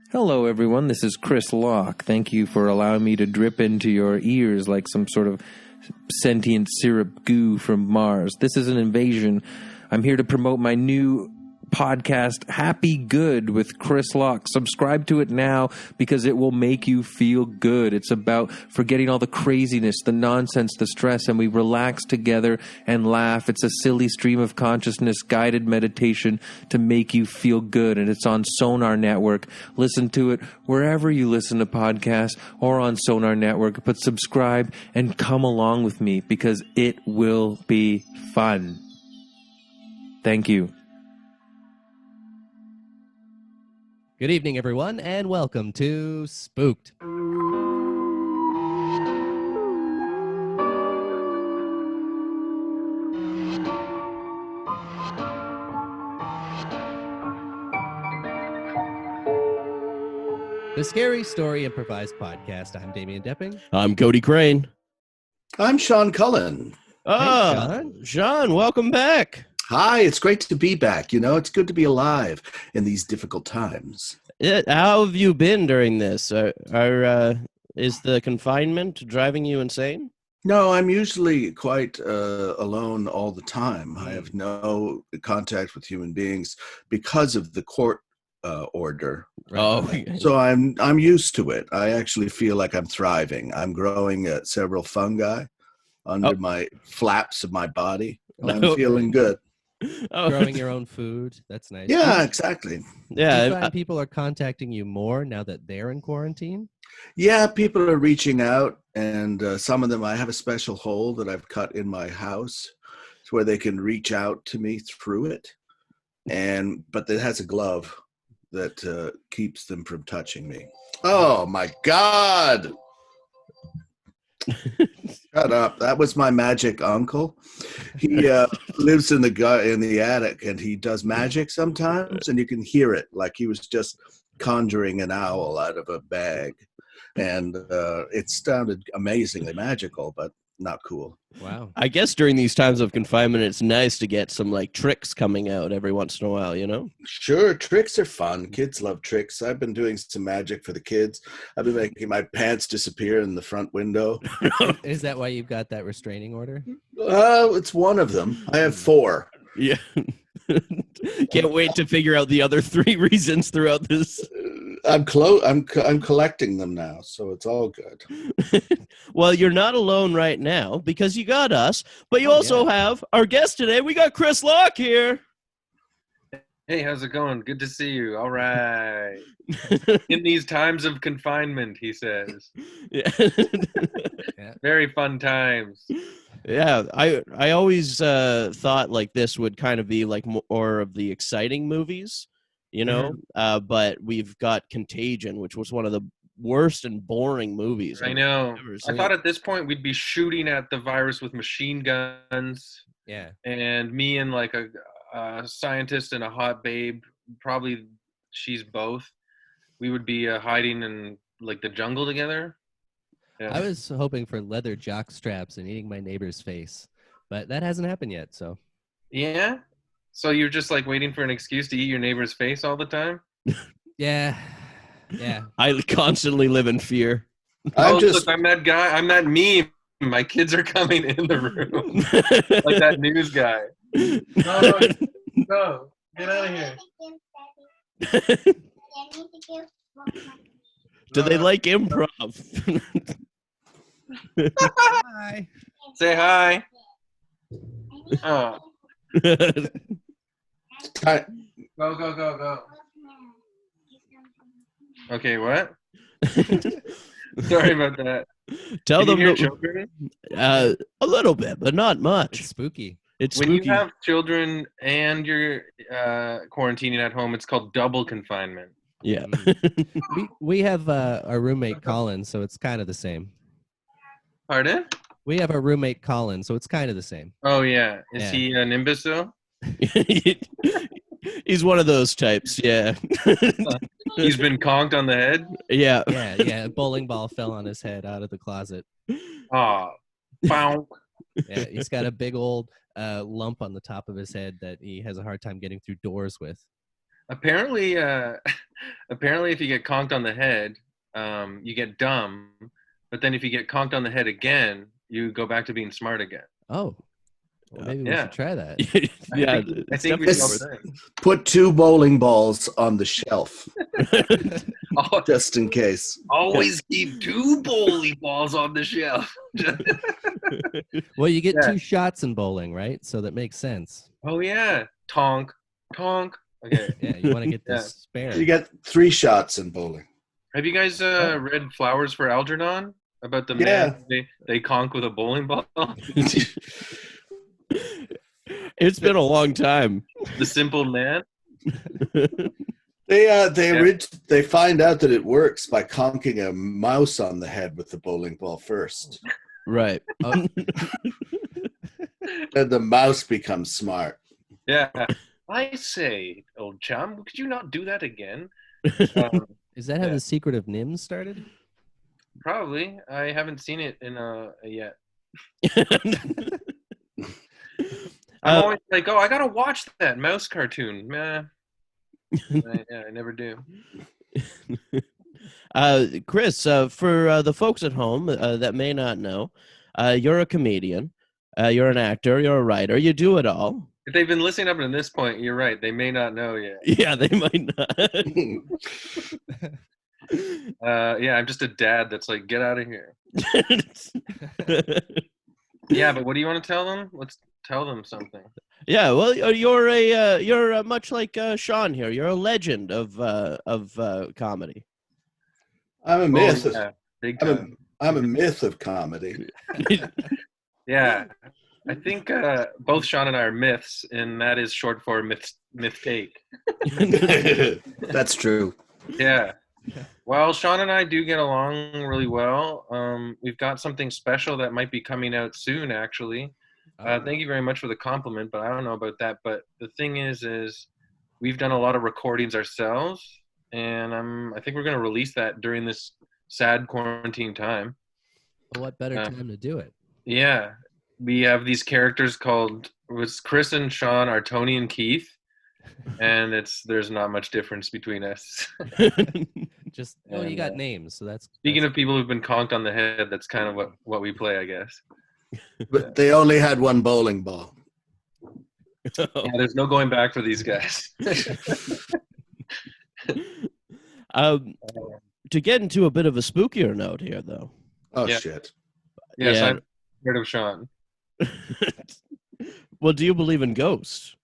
Hello, everyone. This is Chris Locke. Thank you for allowing me to drip into your ears like some sort of sentient syrup goo from Mars. This is an invasion. I'm here to promote my new podcast, Happy Good with Chris Locke. Subscribe to it now because it will make you feel good. It's about forgetting all the craziness, the nonsense, the stress, and we relax together and laugh. It's a silly stream of consciousness guided meditation to make you feel good, and it's on Sonar Network. Listen to it wherever you listen to podcasts or on Sonar Network, but subscribe and come along with me because it will be fun. Thank you. Good evening, everyone, and welcome to Spooked. The Scary Story Improvised Podcast. I'm Damien Depping. I'm Cody Crane. I'm Sean Cullen. Hey, Sean, welcome back. Hi, it's great to be back. You know, it's good to be alive in these difficult times. How have you been during this? Is the confinement driving you insane? No, I'm usually quite alone all the time. I have no contact with human beings because of the court order. Oh, So I'm used to it. I actually feel like I'm thriving. I'm growing several fungi under my flaps of my body. And I'm feeling good. Growing your own food. That's nice. Yeah, exactly. Yeah, Do you find people are contacting you more now that they're in quarantine? Yeah, people are reaching out, and some of them, I have a special hole that I've cut in my house to where they can reach out to me through it. But it has a glove that keeps them from touching me. Oh my God! Shut up. That was my magic uncle. He lives in the attic, and he does magic sometimes, and you can hear it like he was just conjuring an owl out of a bag. And it sounded amazingly magical, but not cool. Wow. I guess during these times of confinement, it's nice to get some like tricks coming out every once in a while, you know? Sure, tricks are fun. Kids love tricks. I've been doing some magic for the kids. I've been making my pants disappear in the front window. Is that why you've got that restraining order? It's one of them. I have 4. Yeah. Can't wait to figure out the other 3 reasons throughout this. I'm collecting them now, so it's all good. Well, you're not alone right now because you got us, but you also have our guest today. We got Chris Locke here. Hey, how's it going? Good to see you. All right. In these times of confinement, he says. Yeah. Very fun times. Yeah, I always thought like this would kind of be like more of the exciting movies, you know, but we've got Contagion, which was one of the worst and boring movies. I know. I thought at this point we'd be shooting at the virus with machine guns. Yeah. And me and like a scientist and a hot babe, probably she's both, we would be hiding in like the jungle together. Yeah. I was hoping for leather jock straps and eating my neighbor's face, but that hasn't happened yet, so. Yeah? So you're just like waiting for an excuse to eat your neighbor's face all the time? Yeah. I constantly live in fear. Look, I'm that guy. I'm that meme. My kids are coming in the room. Like that news guy. No, get out of here. Do they like improv? Hi. Say hi. Oh. Go. Okay, what? Sorry about that. Tell Can them you hear children? A little bit, but not much. It's spooky. It's when spooky. you have children and you're quarantining at home, it's called double confinement. Yeah. We have our roommate Colin, so it's kind of the same. Pardon? We have a roommate Colin, so it's kind of the same. Oh yeah. Is he an imbecile? He's one of those types, yeah. He's been conked on the head? Yeah. Yeah. A bowling ball fell on his head out of the closet. Oh. Bonk. Yeah, he's got a big old lump on the top of his head that he has a hard time getting through doors with. Apparently, Apparently, if you get conked on the head, you get dumb. But then if you get conked on the head again, you go back to being smart again. Oh, well, maybe we Yeah. should try that. Yeah, I think we definitely should. Put 2 bowling balls on the shelf Oh, just in case. always keep 2 bowling balls on the shelf. Well, you get Yeah. 2 shots in bowling, right? So that makes sense. Oh yeah, tonk, tonk. Okay. Yeah, you want to get Yeah. this spare. You get 3 shots in bowling. Have you guys read Flowers for Algernon about the Yeah. man they conk with a bowling ball? It's been a long time. The simple man. They find out that it works by conking a mouse on the head with the bowling ball first, Right. Oh, and the mouse becomes smart. Yeah. I say, old chum, could you not do that again? is that how Yeah. the secret of NIMS started? Probably. I haven't seen it in yet. I'm always like, oh, I gotta watch that mouse cartoon. Meh. I never do. Chris, for the folks at home that may not know, you're a comedian, you're an actor, you're a writer, you do it all. If they've been listening up to this point, you're right. They may not know yet. Yeah, they might not. Yeah, I'm just a dad that's like, get out of here. Yeah, but what do you want to tell them? Let's tell them something. Yeah, well, you're much like Sean here. You're a legend of comedy. I'm a myth. Yeah, big time. I'm a myth of comedy. Yeah, I think both Sean and I are myths, and that is short for myth take. That's true. Yeah. Well, Sean and I do get along really well. We've got something special that might be coming out soon, actually. Thank you very much for the compliment, but I don't know about that. But the thing is we've done a lot of recordings ourselves, and I think we're going to release that during this sad quarantine time. Well, what better time to do it? Yeah. We have these characters called, Chris and Sean are Tony and Keith, and there's not much difference between us. Just you got names, so that's Speaking of people who've been conked on the head, that's kind of what we play, I guess. But they only had 1 bowling ball. Yeah, there's no going back for these guys. To get into a bit of a spookier note here, though. Oh, Yeah. shit. Yes, Yeah. I've heard of Sean. Well, do you believe in ghosts?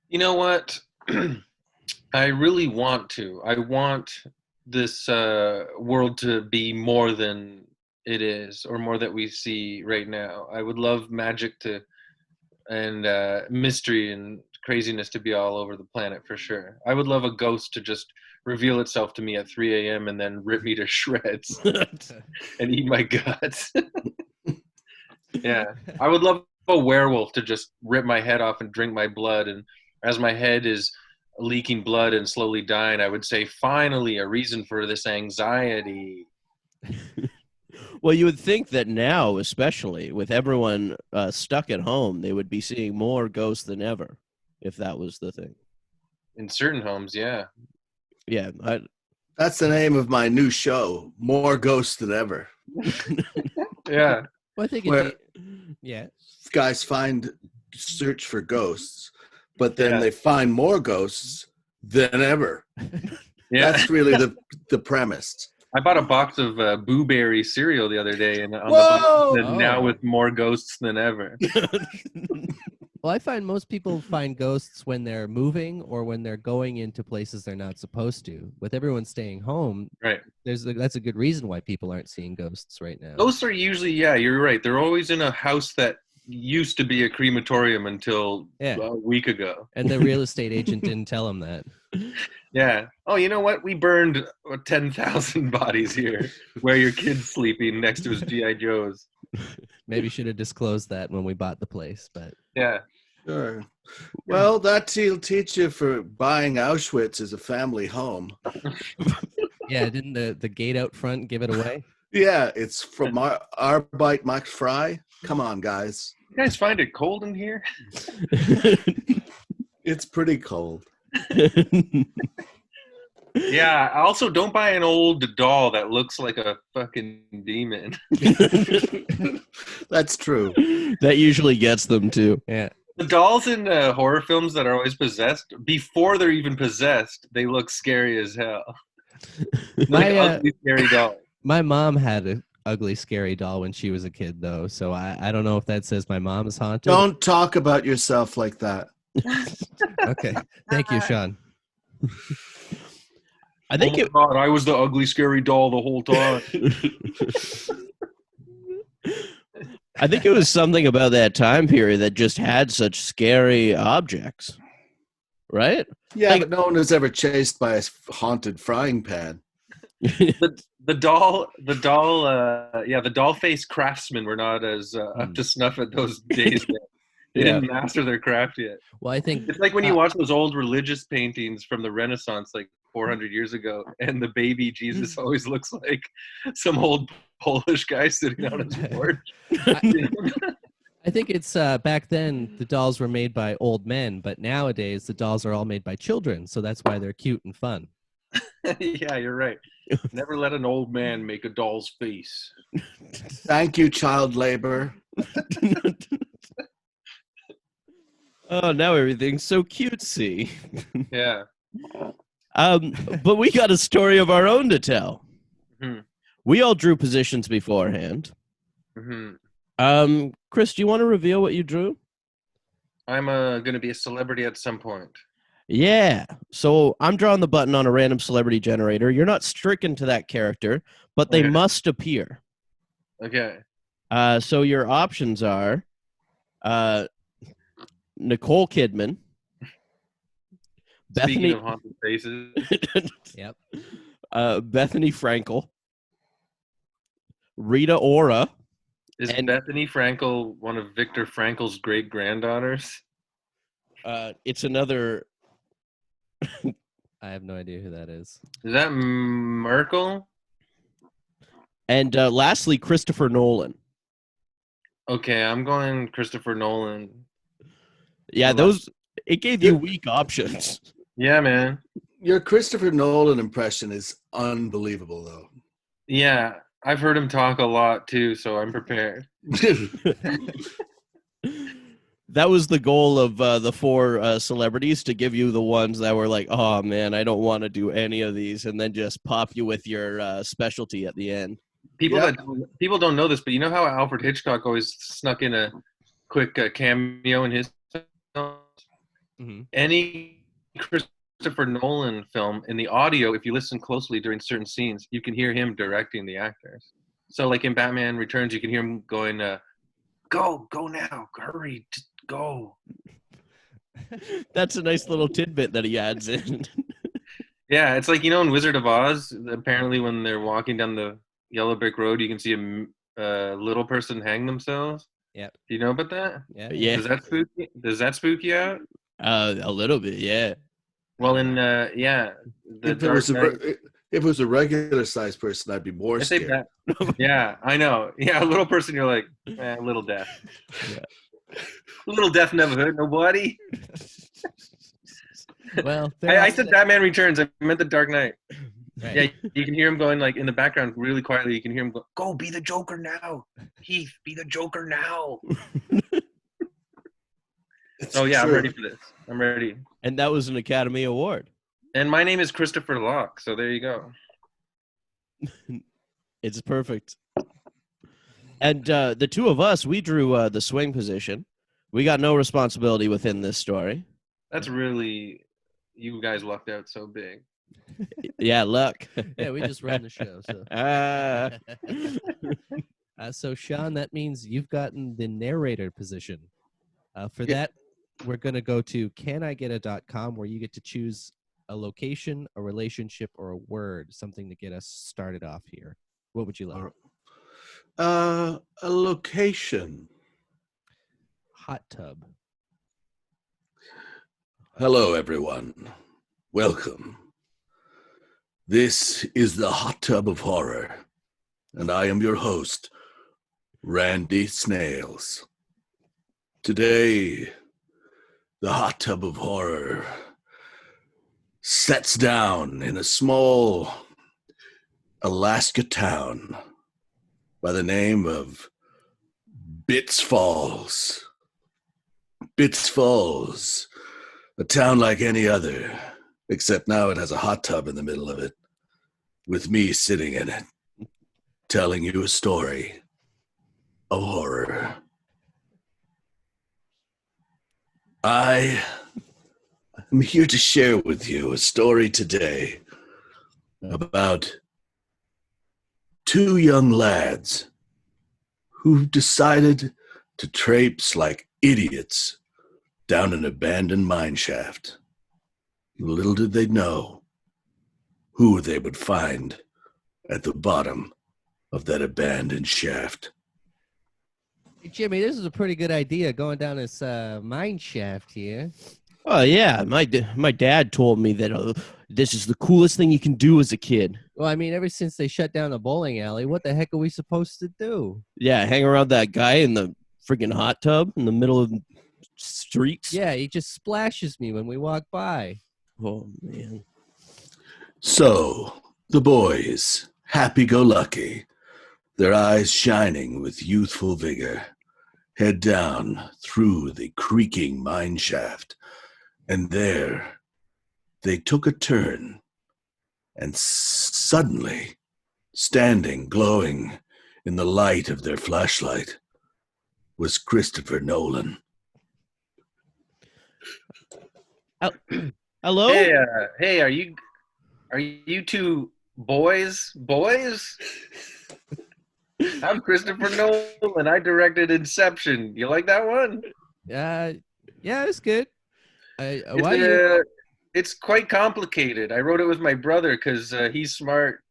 You know what? I really want to. I want this world to be more than it is, or more that we see right now. I would love magic and mystery and craziness to be all over the planet for sure. I would love a ghost to just reveal itself to me at 3 a.m. and then rip me to shreds and eat my guts. Yeah. I would love a werewolf to just rip my head off and drink my blood. And as my head is leaking blood and slowly dying, I would say, finally, a reason for this anxiety. Well, you would think that now, especially with everyone stuck at home, they would be seeing more ghosts than ever, if that was the thing. In certain homes, yeah. Yeah. That's the name of my new show, More Ghosts Than Ever. Yeah. Well, I think Where- yeah. Guys search for ghosts, but then Yeah. they find more ghosts than ever. Yeah. That's really the premise. I bought a box of Boo Berry cereal the other day, and on the Whoa! box it said, now Oh. with more ghosts than ever. Well, I find most people find ghosts when they're moving or when they're going into places they're not supposed to. With everyone staying home, Right. that's a good reason why people aren't seeing ghosts right now. Ghosts are usually, yeah, you're right. They're always in a house that used to be a crematorium until Yeah. a week ago. And the real estate agent didn't tell them that. Yeah. Oh, you know what? We burned 10,000 bodies here where your kid's sleeping next to his G.I. Joes. Maybe should have disclosed that when we bought the place, but Yeah. Sure. Well, that'll teach you for buying Auschwitz as a family home. yeah, didn't the gate out front give it away? Yeah, it's from Arbeit Max Frei. Come on, guys. You guys find it cold in here? It's pretty cold. Yeah. Also, don't buy an old doll that looks like a fucking demon. That's true. That usually gets them too. Yeah. The dolls in horror films that are always possessed, before they're even possessed, they look scary as hell. Like ugly, scary dolls. My mom had an ugly, scary doll when she was a kid, though. So I don't know if that says my mom is haunted. Don't talk about yourself like that. Okay. Thank you, Sean. I think oh my God, I was the ugly, scary doll the whole time. I think it was something about that time period that just had such scary objects, right? Yeah, Like- but no one was ever chased by a haunted frying pan. The doll face craftsmen were not as up to snuff at those days. They didn't master their craft yet. Well, I think It's like when you watch those old religious paintings from the Renaissance, like 400 years ago, and the baby Jesus always looks like some old Polish guy sitting on his porch. I think it's back then the dolls were made by old men, but nowadays the dolls are all made by children, so that's why they're cute and fun. Yeah, you're right. Never let an old man make a doll's face. Thank you, child labor. Oh, now everything's so cutesy. Yeah. But we got a story of our own to tell. Mm-hmm. We all drew positions beforehand. Mm-hmm. Chris, do you want to reveal what you drew? I'm going to be a celebrity at some point. Yeah. So I'm drawing the button on a random celebrity generator. You're not stricken to that character, but they must appear. Okay. So your options are Nicole Kidman. Speaking Bethany of haunted faces. Yep. Bethany Frankel. Rita Ora. Is And- Bethany Frankel one of Viktor Frankel's great-granddaughters? It's another... I have no idea who that is. Is that Merkel? And lastly, Christopher Nolan. Okay, I'm going Christopher Nolan. Yeah, those... It gave you weak options. Yeah, man. Your Christopher Nolan impression is unbelievable, though. Yeah, I've heard him talk a lot, too, so I'm prepared. That was the goal of the four celebrities, to give you the ones that were like, oh, man, I don't want to do any of these, and then just pop you with your specialty at the end. People don't know this, but you know how Alfred Hitchcock always snuck in a quick cameo in his films? Mm-hmm. Any Christopher Nolan film, in the audio, if you listen closely during certain scenes, you can hear him directing the actors. So like in Batman Returns, you can hear him going, go now, hurry, go. That's a nice little tidbit that he adds in. Yeah, it's like, in Wizard of Oz, apparently when they're walking down the yellow brick road, you can see a little person hang themselves. Yep. Do you know about that? Yeah. Does that spook you out? A little bit, yeah. Well, if it was a regular sized person, I'd be more I say scared. that. Yeah, I know. Yeah, a little person, you're like, a little deaf. Yeah. A little deaf never hurt nobody. Well, I said Batman Returns. I meant The Dark Knight. right. Yeah, you can hear him going in the background really quietly. You can hear him go, be the Joker now. Heath, be the Joker now. Oh, yeah, I'm ready for this. I'm ready. And that was an Academy Award. And my name is Christopher Locke, so there you go. It's perfect. And the two of us, we drew the swing position. We got no responsibility within this story. That's really, you guys lucked out so big. Yeah, luck. Yeah, we just run the show. So, so Sean, that means you've gotten the narrator position. For that, we're going to go to canigeta.com, where you get to choose a location, a relationship, or a word, something to get us started off here. What would you like? A location. Hot tub. Hello, everyone. Welcome. This is the Hot Tub of Horror, and I am your host, Randy Snails. Today, the Hot Tub of Horror sets down in a small Alaska town by the name of Bits Falls. Bits Falls, a town like any other, except now it has a hot tub in the middle of it, with me sitting in it, telling you a story of horror. I am here to share with you a story today about two young lads who decided to traipse like idiots down an abandoned mine shaft. Little did they know who they would find at the bottom of that abandoned shaft. Hey, Jimmy, this is a pretty good idea, going down this mine shaft here. Oh yeah, my dad told me that this is the coolest thing you can do as a kid. Well, I mean, ever since they shut down the bowling alley, what the heck are we supposed to do? Yeah, hang around that guy in the freaking hot tub in the middle of the streets. Yeah, he just splashes me when we walk by. Oh man. So, the boys, happy-go-lucky, their eyes shining with youthful vigor, head down through the creaking mine shaft, and there they took a turn, and suddenly, standing glowing in the light of their flashlight, was Christopher Nolan. Hello? Hey, are you two boys? I'm Christopher Nolan. I directed Inception. You like that one? Yeah, it's good. Why you? It's quite complicated. I wrote it with my brother because he's smart.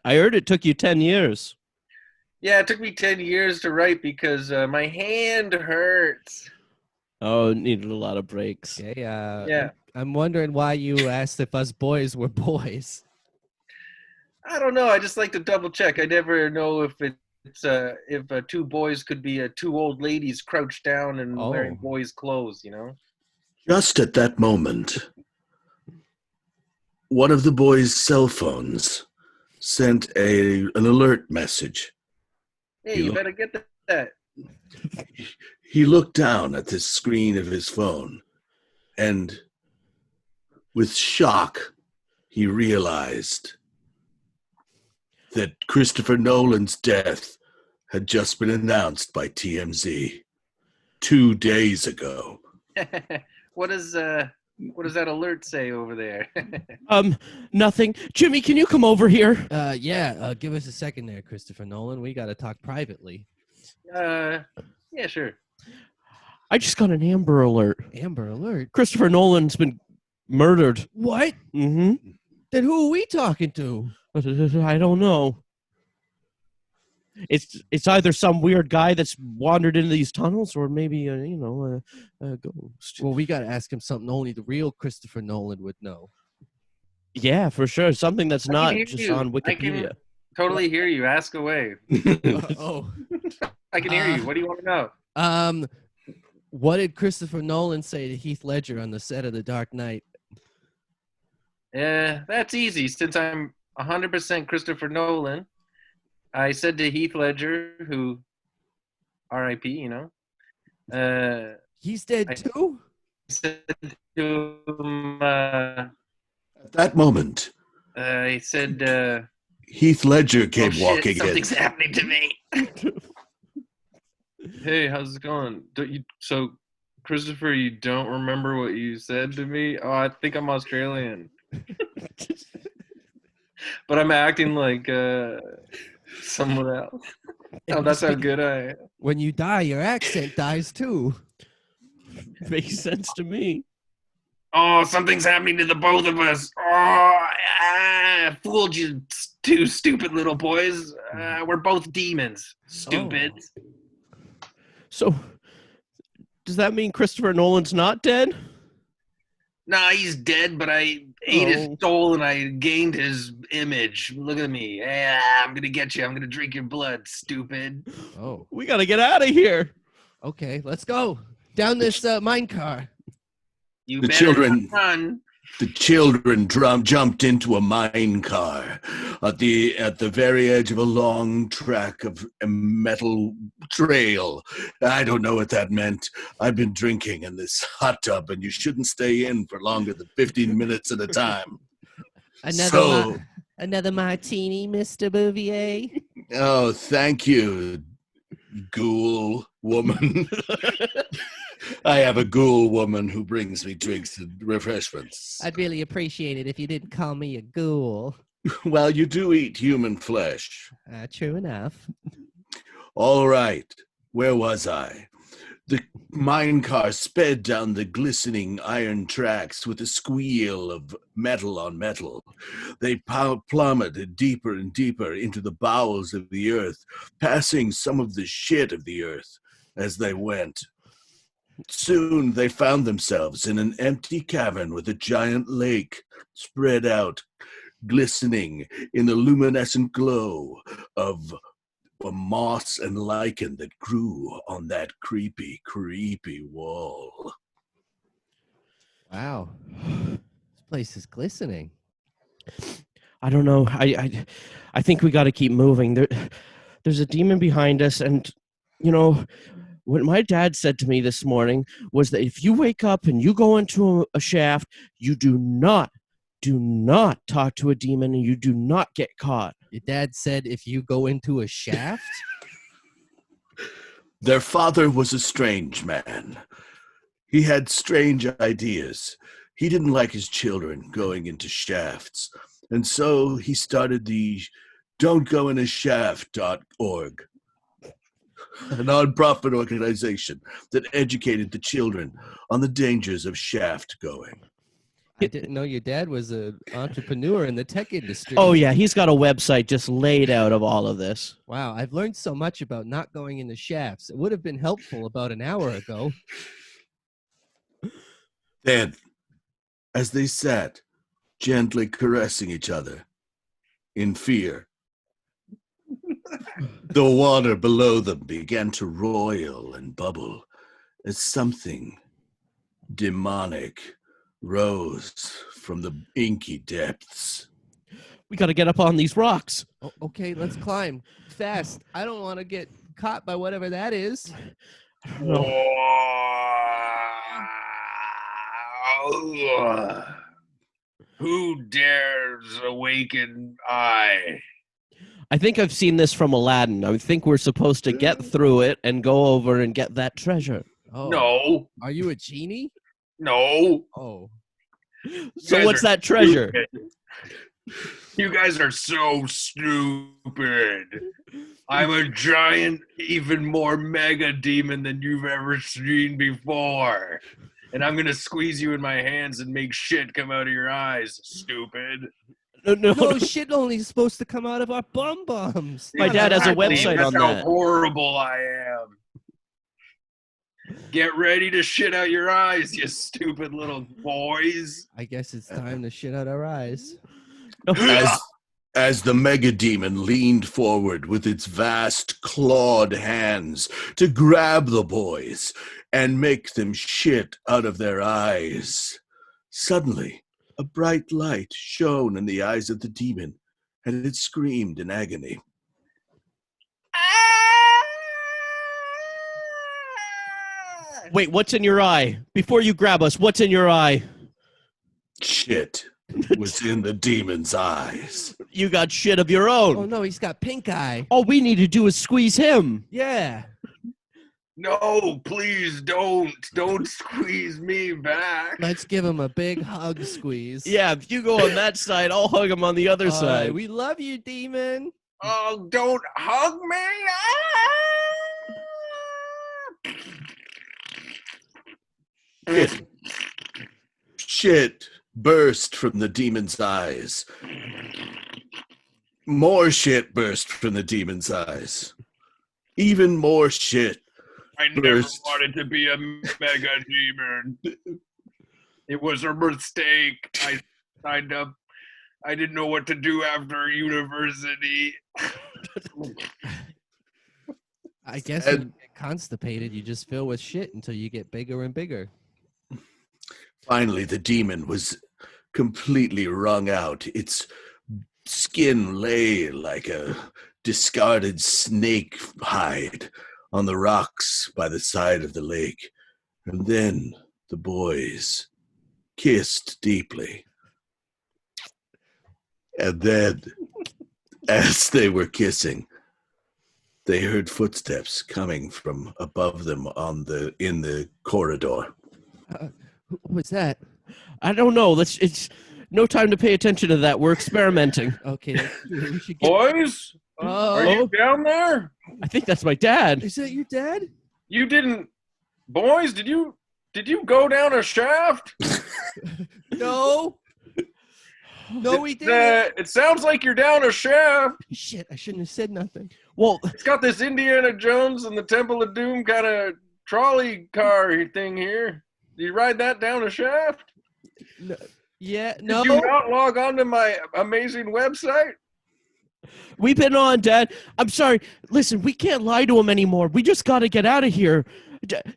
I heard it took you 10 years. Yeah, it took me 10 years to write because my hand hurts. Oh, it needed a lot of breaks. Okay, Yeah. I'm wondering why you asked if us boys were boys. I don't know. I just like to double check. I never know if two boys could be two old ladies crouched down and wearing boys' clothes, you know? Just at that moment, one of the boys' cell phones sent an alert message. Hey, you better get that. He looked down at the screen of his phone, and with shock, he realized that Christopher Nolan's death had just been announced by TMZ 2 days ago. What does that alert say over there? Nothing. Jimmy, can you come over here? Give us a second there, Christopher Nolan. We got to talk privately. Yeah, sure. I just got an Amber Alert. Amber Alert? Christopher Nolan's been murdered. What? Mm-hmm. Then who are we talking to? I don't know. It's either some weird guy that's wandered into these tunnels, or maybe a ghost. Well, we got to ask him something only the real Christopher Nolan would know. Yeah, for sure. Something that's not just you. on Wikipedia. I can totally hear you. Ask away. I can hear you. What do you want to know? What did Christopher Nolan say to Heath Ledger on the set of The Dark Knight? That's easy. Since I'm 100% Christopher Nolan, I said to Heath Ledger, who R.I.P., you know. He's dead too? I said to him, At that moment, I said, Heath Ledger came walking in. Something's happening to me. Hey, how's it going? So, Christopher, you don't remember what you said to me? Oh, I think I'm Australian. But I'm acting like someone else. Oh, that's how good I am. When you die, your accent dies too. Makes sense to me. Oh, something's happening to the both of us. Oh, fooled you, two stupid little boys. We're both demons. Stupid. Oh. So, does that mean Christopher Nolan's not dead? Nah, he's dead, but I ate his soul and I gained his image. Look at me. Yeah, I'm going to get you. I'm going to drink your blood, stupid. Oh. We got to get out of here. Okay, let's go. Down this mine car. You The better children- not run. The children jumped into a mine car at the very edge of a long track of a metal trail. I don't know what that meant. I've been drinking in this hot tub, and you shouldn't stay in for longer than 15 minutes at a time. Another martini, Mr. Bouvier. Oh, thank you, ghoul woman. I have a ghoul woman who brings me drinks and refreshments. I'd really appreciate it if you didn't call me a ghoul. Well, you do eat human flesh. True enough. All right, where was I? The mine car sped down the glistening iron tracks with a squeal of metal on metal. They plummeted deeper and deeper into the bowels of the earth, passing some of the shit of the earth as they went. Soon they found themselves in an empty cavern with a giant lake spread out, glistening in the luminescent glow of a moss and lichen that grew on that creepy, creepy wall. Wow. This place is glistening. I don't know. I think we got to keep moving. There's a demon behind us, and you know what my dad said to me this morning was that if you wake up and you go into a shaft, you do not talk to a demon, and you do not get caught. Your dad said if you go into a shaft? Their father was a strange man. He had strange ideas. He didn't like his children going into shafts, and so he started the don'tgoinashaft.org, a non-profit organization that educated the children on the dangers of shaft going. I didn't know your dad was an entrepreneur in the tech industry. Oh yeah, he's got a website just laid out of all of this. Wow, I've learned so much about not going into shafts. It would have been helpful about an hour ago. Then, as they sat, gently caressing each other in fear, the water below them began to roil and bubble as something demonic rose from the inky depths. We got to get up on these rocks. Oh, okay, let's climb fast. I don't want to get caught by whatever that is. Who dares awaken I? I think I've seen this from Aladdin. I think we're supposed to get through it and go over and get that treasure. Oh, No, Are you a genie? no. Oh. So what's that treasure? Stupid. You guys are so stupid. I'm a giant, even more mega demon than you've ever seen before. And I'm going to squeeze you in my hands and make shit come out of your eyes, stupid. No, shit only supposed to come out of our bum-bums. My dad has a website That's on how that. horrible I am. Get ready to shit out your eyes, you stupid little boys. I guess it's time to shit out our eyes. As the mega demon leaned forward with its vast clawed hands to grab the boys and make them shit out of their eyes, suddenly a bright light shone in the eyes of the demon, and it screamed in agony. Wait, what's in your eye? Before you grab us, what's in your eye? Shit was in the demon's eyes. You got shit of your own. Oh no, he's got pink eye. All we need to do is squeeze him. Yeah. No, please don't. Don't squeeze me back. Let's give him a big hug squeeze. Yeah, if you go on that side, I'll hug him on the other All side. right, we love you, demon. Oh, don't hug me. Shit burst from the demon's eyes. More shit burst from the demon's eyes. Even more shit. I never burst. wanted to be a mega demon. It was a mistake. I signed up. I didn't know what to do after university. I guess when you get constipated, you just fill with shit until you get bigger and bigger. Finally, the demon was completely wrung out. Its skin lay like a discarded snake hide on the rocks by the side of the lake. And then the boys kissed deeply. And then, as they were kissing, they heard footsteps coming from above them in the corridor. Who was that? I don't know. It's no time to pay attention to that. We're experimenting. Okay, we should get. Boys, Oh, are you down there? I think that's my dad. is that your dad? You didn't. Boys, did you go down a shaft? No. No, we didn't. It sounds like you're down a shaft. Shit, I shouldn't have said nothing. Well, It's got this Indiana Jones and the Temple of Doom kind of trolley car thing here. Do you ride that down a shaft? Yeah, Did no. you not log on to my amazing website? we've been on, Dad. I'm sorry. Listen, we can't lie to him anymore. We just got to get out of here.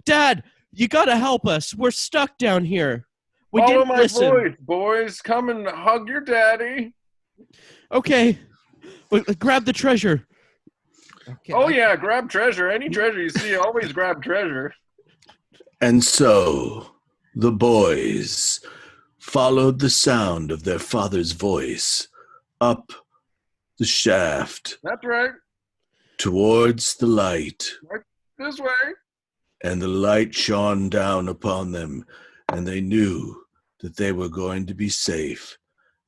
Dad, you got to help us. We're stuck down here. We Follow didn't my listen. voice, boys. Come and hug your daddy. Okay. Grab the treasure. Okay, Oh, yeah, grab treasure. Any treasure you see, always grab treasure. And so the boys followed the sound of their father's voice up the shaft That's right. towards the light. This way. And the light shone down upon them, and they knew that they were going to be safe.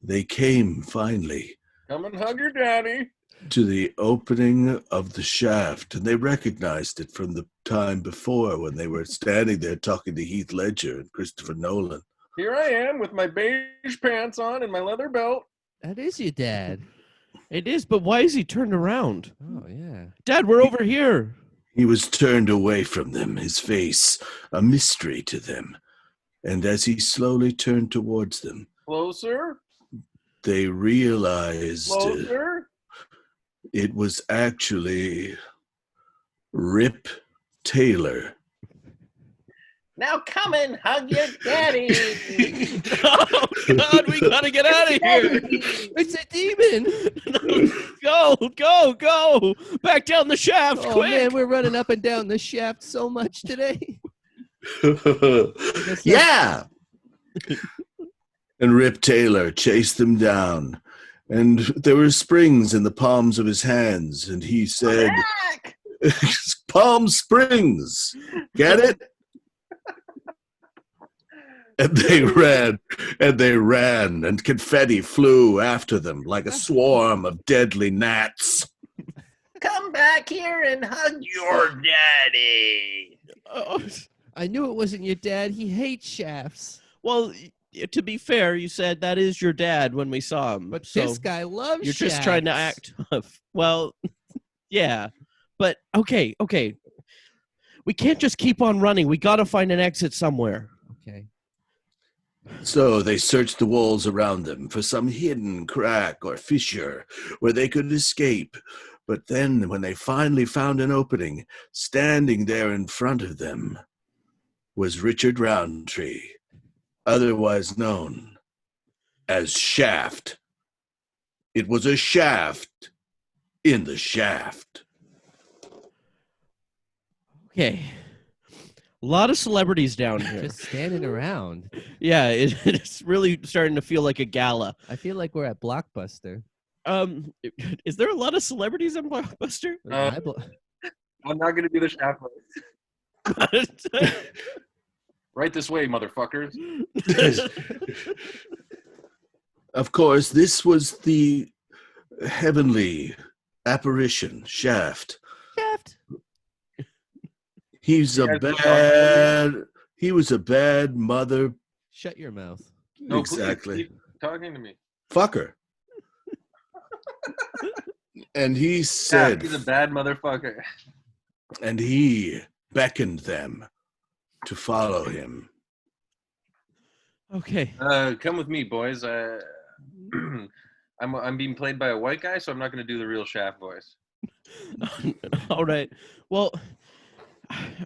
They came finally Come and hug your daddy. to the opening of the shaft, and they recognized it from the time before when they were standing there talking to Heath Ledger and Christopher Nolan. Here I am with my beige pants on and my leather belt. that is your dad. It is, but why is he turned around? Oh yeah. Dad, we're over here. He was turned away from them, his face a mystery to them. And as he slowly turned towards them, Closer. they realized Closer. it was actually Rip Taylor. Now come and hug your daddy. Oh, God, we got to get out of here. It's a demon. Go. Back down the shaft, Oh quick. man, we're running up and down the shaft so much today. Yeah! And Rip Taylor chased them down. And there were springs in the palms of his hands. And he said, Palm Springs. Get it? And they ran, and confetti flew after them like a swarm of deadly gnats. Come back here and hug your daddy. Oh, I knew it wasn't your dad. He hates shafts. well, to be fair, you said that is your dad when we saw him. But so this guy loves you're shafts. just trying to act tough. Well, yeah. But okay. We can't just keep on running. We got to find an exit somewhere. Okay. So they searched the walls around them for some hidden crack or fissure where they could escape. But then, when they finally found an opening, standing there in front of them was Richard Roundtree, otherwise known as Shaft. It was a shaft in the shaft. Okay. A lot of celebrities down here. Just standing around. Yeah, it's really starting to feel like a gala. I feel like we're at Blockbuster. Is there a lot of celebrities in Blockbuster? I'm not going to do the shaft voice. Right this way, motherfuckers. Of course, this was the heavenly apparition, Shaft. Shaft. He was a bad mother. Shut your mouth. No, Exactly. Please, keep talking to me. Fucker. And he said, He's a bad motherfucker. and he beckoned them to follow him. Okay. Come with me, boys. I'm being played by a white guy, so I'm not going to do the real Shaft voice. All right. Well,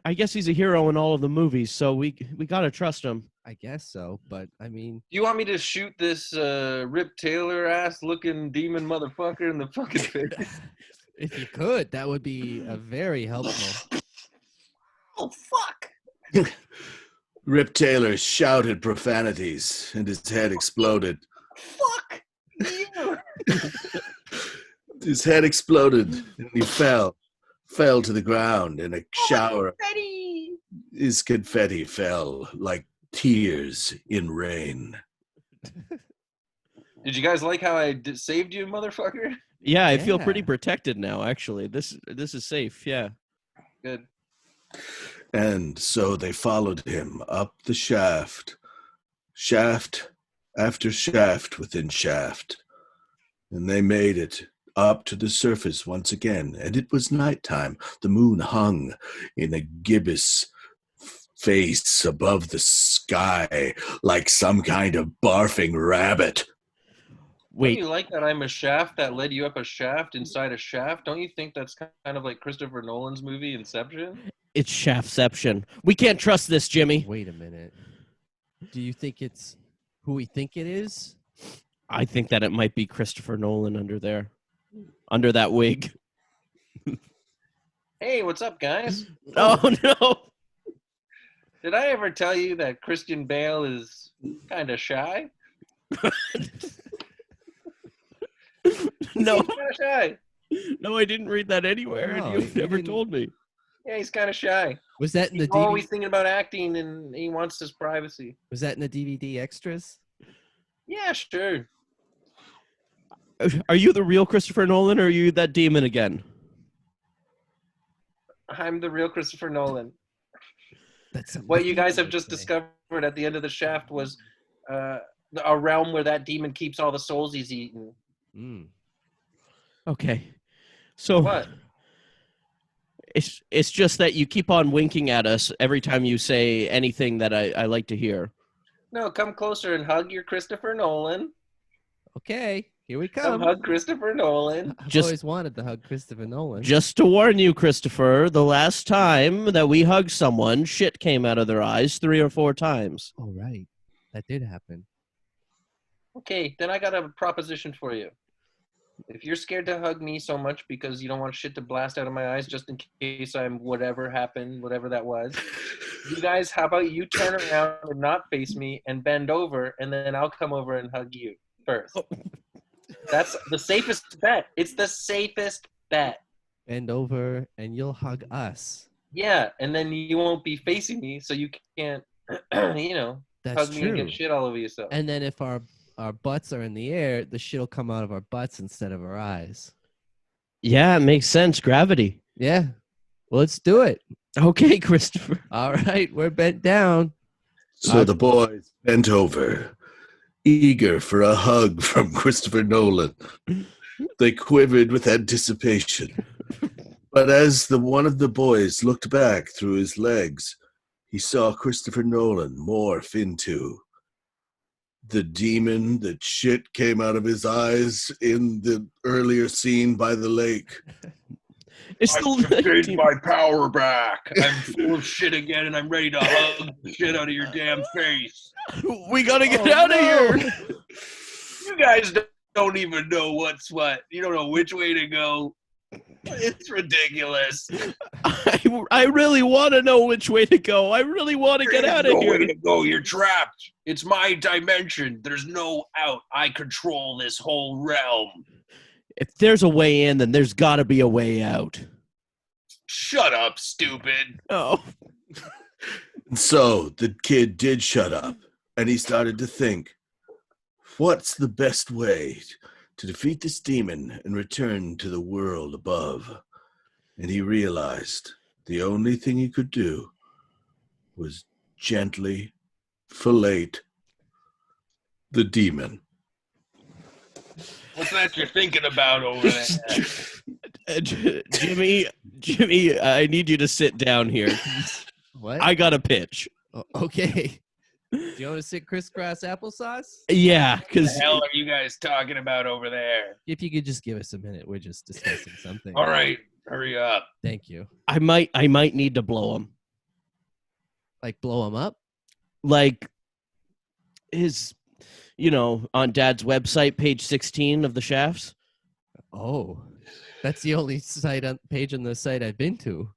I guess he's a hero in all of the movies, so we gotta trust him. I guess so, but I mean, Do you want me to shoot this Rip Taylor ass looking demon motherfucker in the fucking face? if you could, that would be very helpful. Oh fuck! Rip Taylor shouted profanities, and his head exploded. Fuck you! His head exploded, and he fell to the ground in a shower. Confetti! His confetti fell like tears in rain. Did you guys like how I saved you, motherfucker? Yeah, I feel Yeah. pretty protected now. Actually, this is safe. Yeah. Good. And so they followed him up the shaft after shaft within shaft. And they made it up to the surface once again. And it was nighttime. The moon hung in a gibbous face above the sky like some kind of barfing rabbit. Don't Wait, you like that I'm a shaft that led you up a shaft inside a shaft? Don't you think that's kind of like Christopher Nolan's movie Inception? it's Shaftception. We can't trust this, Jimmy. Wait a minute. Do you think it's who we think it is? I think that it might be Christopher Nolan under there, under that wig. Hey, what's up, guys? Oh no. Did I ever tell you that Christian Bale is kind of shy? No, He's kind of shy. no, I didn't read that anywhere, No, and you've you never didn't. told me. Yeah, he's kind of shy. Was that in the He's always DVD? thinking about acting, and he wants his privacy. Was that in the DVD extras? Yeah, sure. Are you the real Christopher Nolan, or are you that demon again? I'm the real Christopher Nolan. That's What you guys have amazing. just discovered at the end of the shaft was a realm where that demon keeps all the souls he's eaten. Mm. Okay, so What? it's just that you keep on winking at us every time you say anything that I like to hear. No, come closer and hug your Christopher Nolan. Okay, here we Come come. hug Christopher Nolan. I've Just- always wanted to hug Christopher Nolan. Just to warn you, Christopher, the last time that we hugged someone, shit came out of their eyes 3 or 4 times. Oh, right. That did happen. Okay, then I got a proposition for you. If you're scared to hug me so much because you don't want shit to blast out of my eyes just in case I'm whatever happened, whatever that was, you guys, how about you turn around and not face me and bend over, and then I'll come over and hug you first. That's the safest bet. It's the safest bet. Bend over and you'll hug us. Yeah, and then you won't be facing me, so you can't, That's hug me and true. get shit all over yourself. And then if our butts are in the air, the shit will come out of our butts instead of our eyes. Yeah, it makes sense. Gravity. Yeah. Well, let's do it. Okay, Christopher. All right, we're bent down. So the boys bent over, eager for a hug from Christopher Nolan. They quivered with anticipation. But as one of the boys looked back through his legs, he saw Christopher Nolan morph into the demon that shit came out of his eyes in the earlier scene by the lake. It's the my power back. I'm full of shit again, and I'm ready to hug the shit out of your damn face. We gotta get Oh, out of no. here. You guys don't even know what's what. You don't know which way to go. It's ridiculous. I really want to know which way to go. I really want to get There's out of no here. way to go. You're trapped. It's my dimension. There's no out. I control this whole realm. If there's a way in, then there's got to be a way out. Shut up, stupid. Oh, And so the kid did shut up, and he started to think, what's the best way to defeat this demon and return to the world above? And he realized the only thing he could do was gently fillet the demon. What's that you're thinking about over there? Jimmy, I need you to sit down here. What? I got a pitch. Oh, okay. Do you want to sit crisscross applesauce? Yeah, What because the hell are you guys talking about over there? If you could just give us a minute, we're just discussing something. All right. Hurry up. Thank you. I might need to blow him. Like blow him up? Like his, on Dad's website, page 16 of the shafts. Oh, that's the only page on the site I've been to.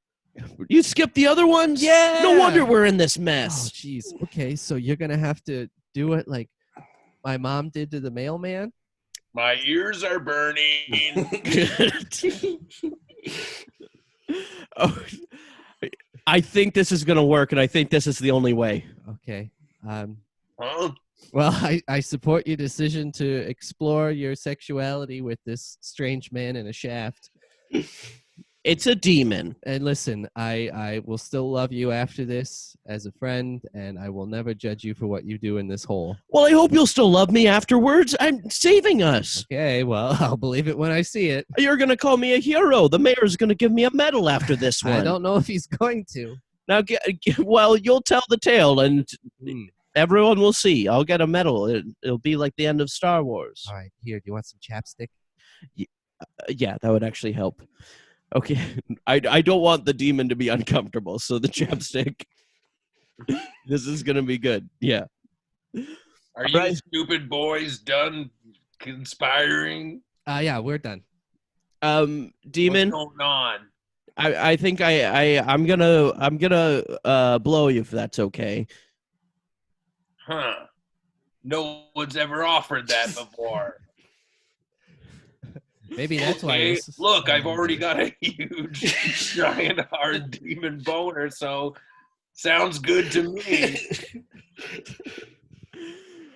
You skipped the other ones? Yeah. No wonder we're in this Oh, mess. jeez. Okay, so you're gonna have to do it like my mom did to the mailman. My ears are burning. Oh, I think this is going to work, and I think this is the only way. Okay. Huh? Well, I support your decision to explore your sexuality with this strange man in a shaft. It's a demon. And listen, I will still love you after this as a friend, and I will never judge you for what you do in this hole. Well, I hope you'll still love me afterwards. I'm saving us. Okay, well, I'll believe it when I see it. You're going to call me a hero. The mayor's going to give me a medal after this one. I don't know if he's going to. Now, well, you'll tell the tale, and everyone will see. I'll get a medal. It'll be like the end of Star Wars. All right, here, do you want some chapstick? Yeah, that would actually help. Okay, I don't want the demon to be uncomfortable, so the chapstick. This is gonna be good. Yeah. Are you stupid boys done conspiring? Yeah, we're done. Demon. What's going on? I think I'm gonna blow you if that's okay. Huh? No one's ever offered that before. Maybe that's why. Okay, look, I've already got a huge, giant, hard demon boner, so sounds good to me.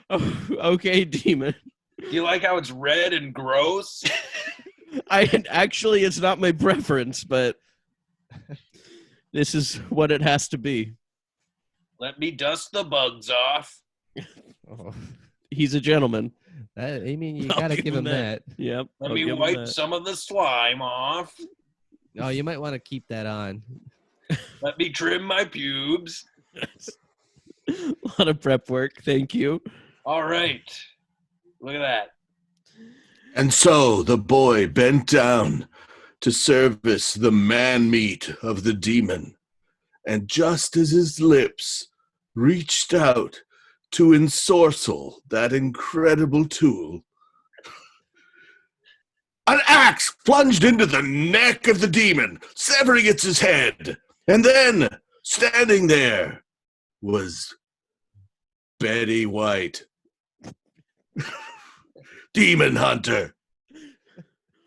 Oh, okay, demon. Do you like how it's red and gross? Actually, it's not my preference, but this is what it has to be. Let me dust the bugs off. Oh, He's a gentleman. I mean, you I'll gotta give him that. Yep. Let I'll me give him wipe that. some of the slime off. Oh, you might want to keep that on. Let me trim my pubes. A lot of prep work. Thank you. All right. Look at that. And so the boy bent down to service the man meat of the demon. And just as his lips reached out to ensorcel that incredible tool, an axe plunged into the neck of the demon, severing its head. And then, standing there, was Betty White. Demon Hunter.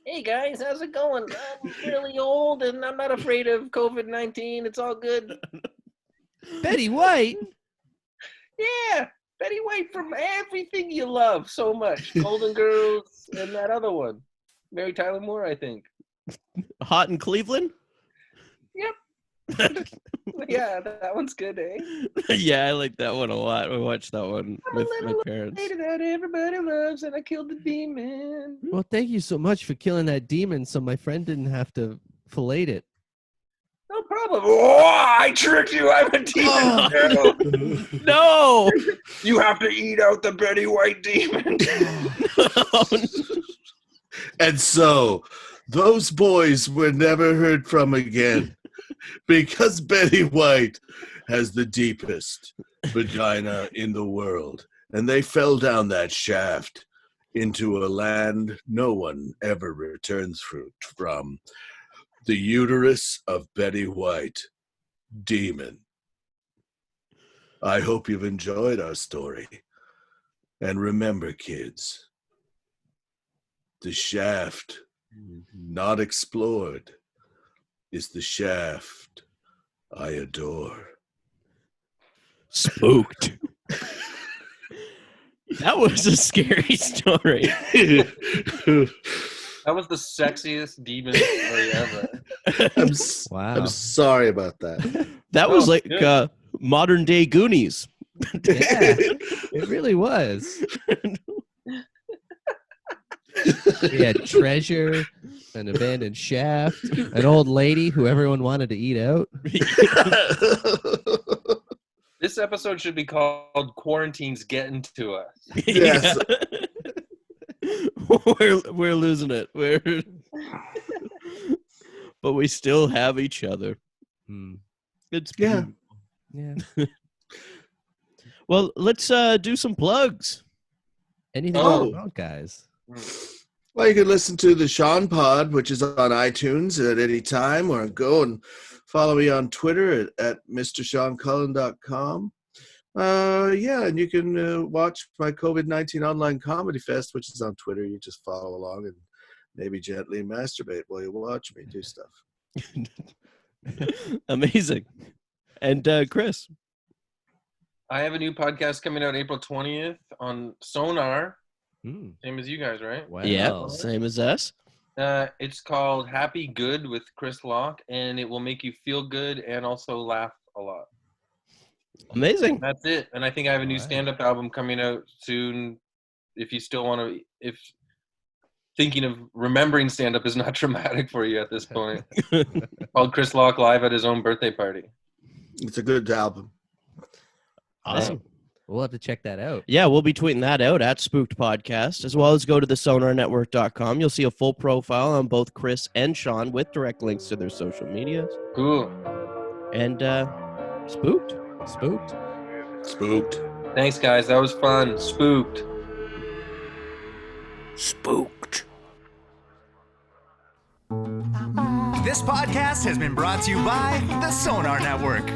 Hey guys, how's it going? I'm really old and I'm not afraid of COVID-19. It's all good. Betty White. Yeah, Betty White from everything you love so much. Golden Girls and that other one. Mary Tyler Moore, I think. Hot in Cleveland? Yep. Yeah, that one's good, eh? Yeah, I like that one a lot. I watched that one with my parents. Lady that everybody loves, and I killed the demon. Well, thank you so much for killing that demon so my friend didn't have to fillet it. No problem. Oh, I tricked you. I'm a demon. too. No! You have to eat out the Betty White demon. And so, those boys were never heard from again because Betty White has the deepest vagina in the world. And they fell down that shaft into a land no one ever returns from. The uterus of Betty White, demon. I hope you've enjoyed our story. And remember, kids, the shaft not explored is the shaft I adore. Spooked. That was a scary story. That was the sexiest demon story ever. Wow. I'm sorry about that. That was like good. modern day Goonies. Yeah, it really was. We had treasure, an abandoned shaft, an old lady who everyone wanted to eat out. This episode should be called Quarantine's Getting to Us. Yes. We're losing it. but we still have each other. Hmm. It's Yeah. beautiful. Yeah. Well, let's do some plugs. Anything Oh. going on, guys? Well, you can listen to the Sean Pod, which is on iTunes at any time, or go and follow me on Twitter at mrseancullen.com. Yeah, and you can watch my COVID-19 online comedy fest, which is on Twitter. You just follow along and maybe gently masturbate while you watch me do stuff. Amazing. And Chris. I have a new podcast coming out April 20th on Sonar. Hmm. Same as you guys, right? Wow. Yeah, same as us. It's called Happy Good with Chris Locke, and it will make you feel good and also laugh a lot. Amazing. That's it. And I think I have a new Alright. stand-up album coming out soon. If you still want to, if thinking of remembering stand-up is not traumatic for you at this point, called Chris Locke Live at his own birthday party. It's a good album. Awesome. We'll have to check that out. Yeah, we'll be tweeting that out at Spooked Podcast, as well as go to the sonarnetwork.com. You'll see a full profile on both Chris and Sean with direct links to their social medias. Cool. And Spooked. Spooked. Spooked. Thanks, guys. That was fun. Spooked. Spooked. This podcast has been brought to you by the Sonar Network.